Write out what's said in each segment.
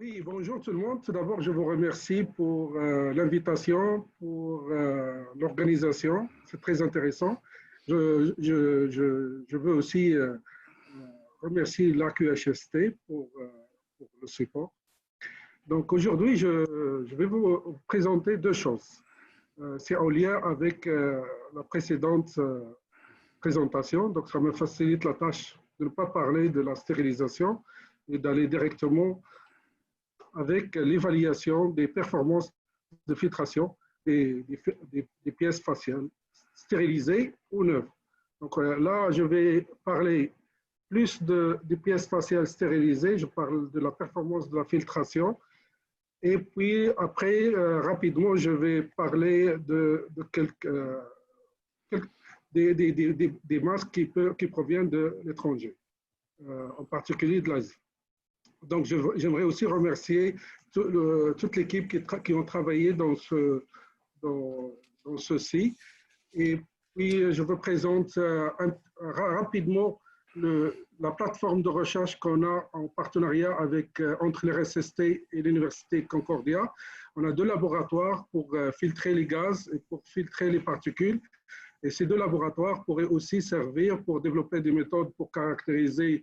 Oui, bonjour tout le monde. Tout d'abord, je vous remercie pour l'invitation, pour l'organisation. C'est très intéressant. Je veux aussi remercier l'AQHST pour le support. Donc aujourd'hui, je vais vous présenter deux choses. C'est en lien avec la précédente présentation. Donc ça me facilite la tâche de ne pas parler de la stérilisation et d'aller directement avec l'évaluation des performances de filtration des pièces faciales stérilisées ou neuves. Donc là, je vais parler plus des pièces faciales stérilisées, je parle de la performance de la filtration. Et puis après, rapidement, je vais parler de des masques qui proviennent de l'étranger, en particulier de l'Asie. Donc, j'aimerais aussi remercier toute l'équipe qui ont travaillé dans ceci. Et puis, je vous présente rapidement la plateforme de recherche qu'on a en partenariat entre l'RSST et l'Université Concordia. On a deux laboratoires pour filtrer les gaz et pour filtrer les particules. Et ces deux laboratoires pourraient aussi servir pour développer des méthodes pour caractériser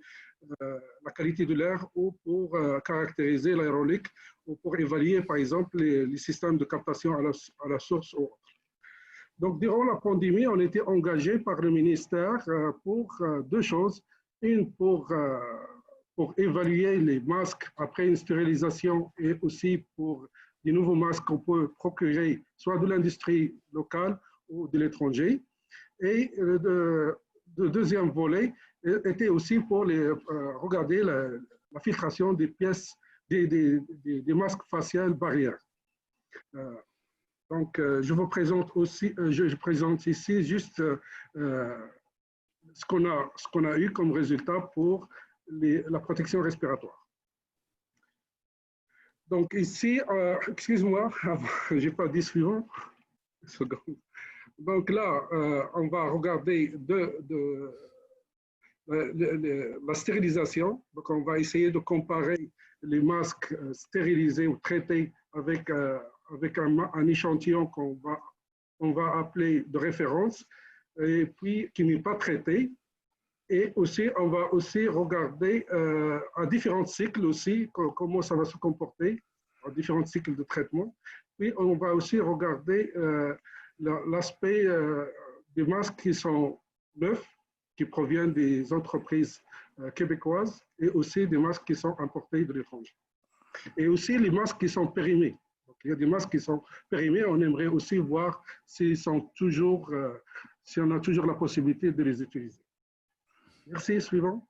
la qualité de l'air ou pour caractériser l'aérolique ou pour évaluer, par exemple, les systèmes de captation à la source ou autre. Donc, durant la pandémie, on était engagé par le ministère pour deux choses. Une, pour évaluer les masques après une stérilisation et aussi pour des nouveaux masques qu'on peut procurer soit de l'industrie locale ou de l'étranger. Et le deuxième volet était aussi pour regarder la filtration des pièces, des masques faciaux barrières. Donc, je vous présente aussi, je présente ici juste ce qu'on a eu comme résultat pour la protection respiratoire. Donc ici, excuse-moi, je n'ai pas dit suivant. Donc là, on va regarder la stérilisation. Donc on va essayer de comparer les masques stérilisés ou traités avec un échantillon qu'on va appeler de référence et puis qui n'est pas traité. Et aussi, on va aussi regarder à différents cycles aussi comment ça va se comporter, à différents cycles de traitement. Puis on va aussi regarder l'aspect des masques qui sont neufs, qui proviennent des entreprises québécoises, et aussi des masques qui sont importés de l'étranger. Et aussi les masques qui sont périmés. Donc, il y a des masques qui sont périmés, on aimerait aussi voir s'ils sont toujours, si on a toujours la possibilité de les utiliser. Merci, suivant.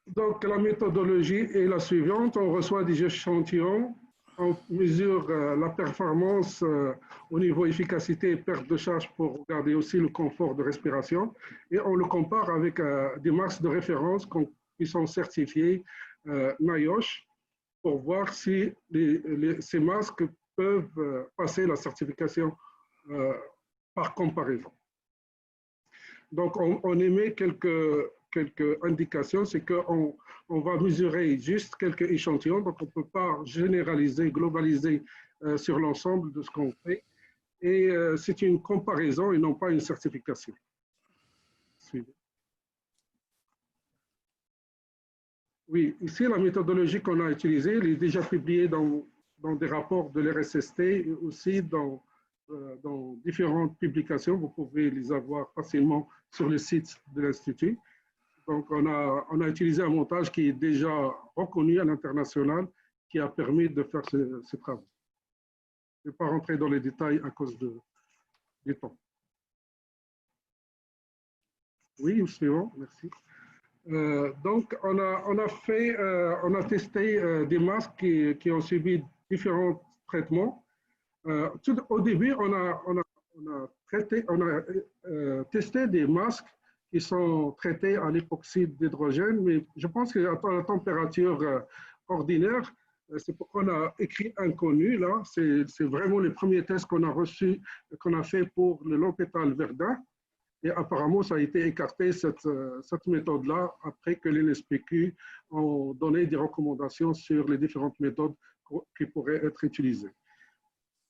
Donc, la méthodologie est la suivante. On reçoit des échantillons, on mesure la performance au niveau efficacité et perte de charge pour regarder aussi le confort de respiration et on le compare avec des masques de référence qui sont certifiés NIOSH pour voir si ces masques peuvent passer la certification par comparaison. Donc, on émet quelques indications, c'est qu'on va mesurer juste quelques échantillons, donc on ne peut pas généraliser, globaliser sur l'ensemble de ce qu'on fait. Et c'est une comparaison et non pas une certification. Suivez. Oui, ici, la méthodologie qu'on a utilisée, elle est déjà publiée dans des rapports de l'RSST et aussi dans différentes publications. Vous pouvez les avoir facilement sur le site de l'Institut. Donc, on a utilisé un montage qui est déjà reconnu à l'international, qui a permis de faire ces travaux. Je ne vais pas rentrer dans les détails à cause du temps. Oui, suivant, merci. Donc, on a testé des masques qui ont subi différents traitements. Au début, on a testé des masques qui sont traités à l'époxyde d'hydrogène, mais je pense qu'à la température ordinaire, c'est pourquoi on a écrit inconnu là. C'est vraiment les premiers tests qu'on a reçus, qu'on a fait pour le L'Hôpital Verdun. Et apparemment, ça a été écarté, cette méthode-là, après que l'INSPQ ont donné des recommandations sur les différentes méthodes qui pourraient être utilisées.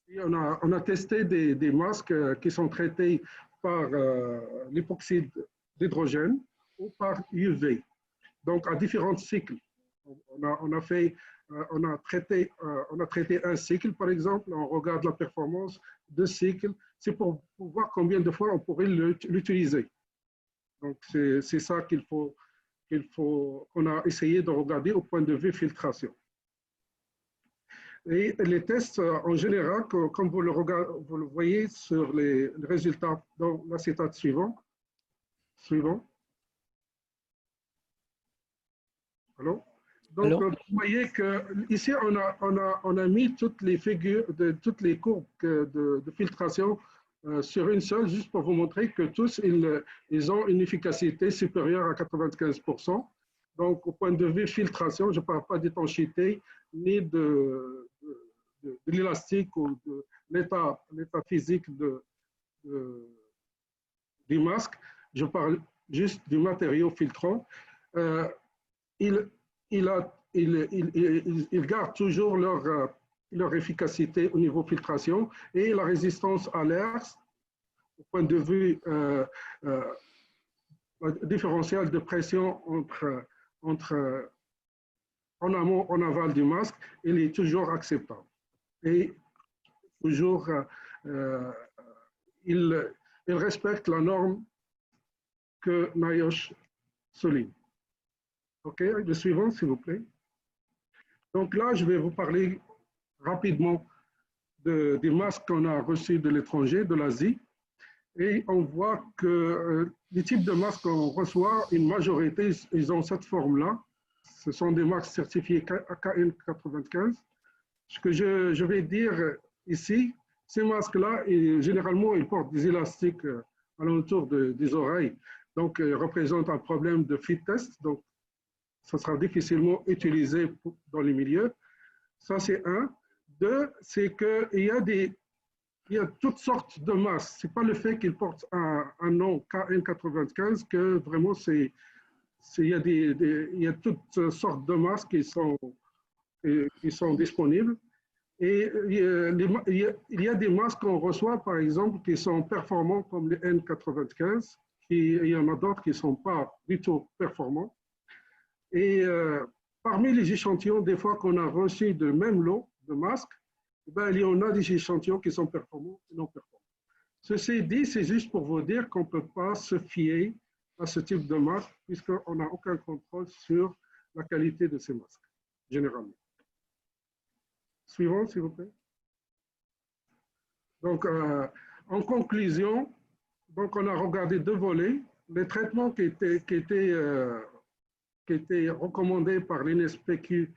Et on a testé des masques qui sont traités par l'hypoxyde d'hydrogène ou par UV, donc à différents cycles. On a traité un cycle, par exemple, on regarde la performance de cycle, c'est pour voir combien de fois on pourrait l'utiliser. Donc, c'est ça qu'on a essayé de regarder au point de vue filtration. Et les tests, en général, comme vous le voyez sur les résultats dans l'acétate suivant. Allô? Donc, Allô? vous voyez qu'ici, on a mis toutes les figures, toutes les courbes de filtration sur une seule, juste pour vous montrer que tous, ils ont une efficacité supérieure à 95%. Donc, au point de vue filtration, je ne parle pas d'étanchéité, ni de l'élastique ou de l'état physique du masque. Je parle juste du matériau filtrant. Ils gardent toujours leur efficacité au niveau filtration et la résistance à l'air, au point de vue différentiel de pression entre en amont, en aval du masque, il est toujours acceptable. Et toujours, il respecte la norme que NIOSH souligne. OK, le suivant, s'il vous plaît. Donc là, je vais vous parler rapidement des masques qu'on a reçus de l'étranger, de l'Asie. Et on voit que les types de masques qu'on reçoit, une majorité, ils ont cette forme-là. Ce sont des masques certifiés KN95. Ce que je vais dire ici, ces masques-là, généralement, ils portent des élastiques alentour des oreilles. Donc, ils représentent un problème de fit test. Donc, ça sera difficilement utilisé dans les milieux. Ça, c'est un. Deux, c'est qu'il y a toutes sortes de masques. Ce n'est pas le fait qu'ils portent un nom KN95 que vraiment il y a toutes sortes de masques qui sont disponibles. Et il y a des masques qu'on reçoit, par exemple, qui sont performants comme les N95. Il y en a d'autres qui ne sont pas du tout performants. Et parmi les échantillons, des fois qu'on a reçu de même lot de masques, ben, il y en a des échantillons qui sont performants et non performants. Ceci dit, c'est juste pour vous dire qu'on ne peut pas se fier à ce type de masque puisqu'on n'a aucun contrôle sur la qualité de ces masques, généralement. Suivant, s'il vous plaît. Donc, en conclusion, donc on a regardé deux volets. Les traitements qui étaient recommandés par l'INSPQ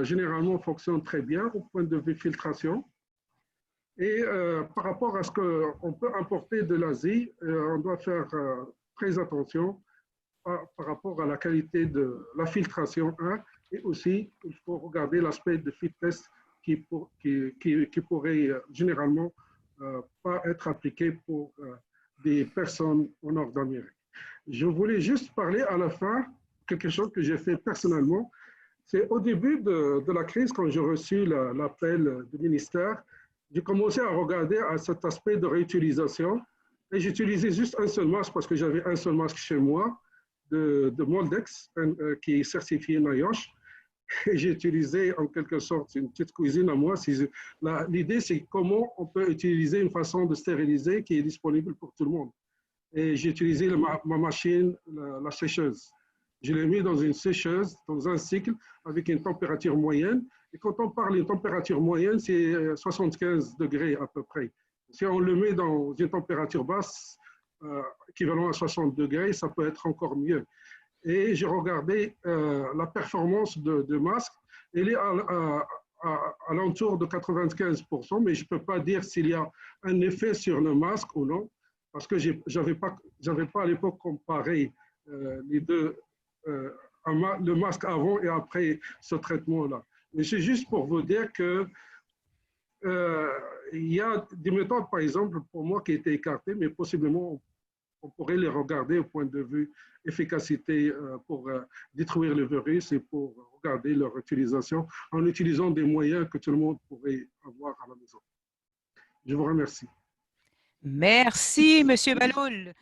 généralement fonctionnent très bien au point de vue filtration. Et par rapport à ce qu'on peut importer de l'Asie, on doit faire très attention par rapport à la qualité de la filtration 1 et aussi il faut regarder l'aspect de fit test qui pourrait généralement pas être appliqué pour des personnes au nord d'Amérique. Je voulais juste parler à la fin quelque chose que j'ai fait personnellement. C'est au début de la crise, quand j'ai reçu l'appel du ministère, j'ai commencé à regarder à cet aspect de réutilisation et j'utilisais juste un seul masque parce que j'avais un seul masque chez moi de Moldex qui est certifié NIOSH. Et j'ai utilisé en quelque sorte une petite cuisine à moi. L'idée, c'est comment on peut utiliser une façon de stériliser qui est disponible pour tout le monde. Et j'ai utilisé ma machine, la sécheuse. Je l'ai mis dans une sécheuse, dans un cycle, avec une température moyenne. Et quand on parle d'une température moyenne, c'est 75 degrés à peu près. Si on le met dans une température basse, équivalent à 60 degrés, ça peut être encore mieux. Et j'ai regardé la performance de masque. Elle est à l'entour de 95%, mais je ne peux pas dire s'il y a un effet sur le masque ou non, parce que je n'avais pas à l'époque comparé les deux, le masque avant et après ce traitement-là. Mais c'est juste pour vous dire que il y a des méthodes, par exemple, pour moi, qui étaient écartées, mais possiblement on pourrait les regarder au point de vue efficacité pour détruire le virus et pour regarder leur utilisation en utilisant des moyens que tout le monde pourrait avoir à la maison. Je vous remercie. Merci, Monsieur Baloul.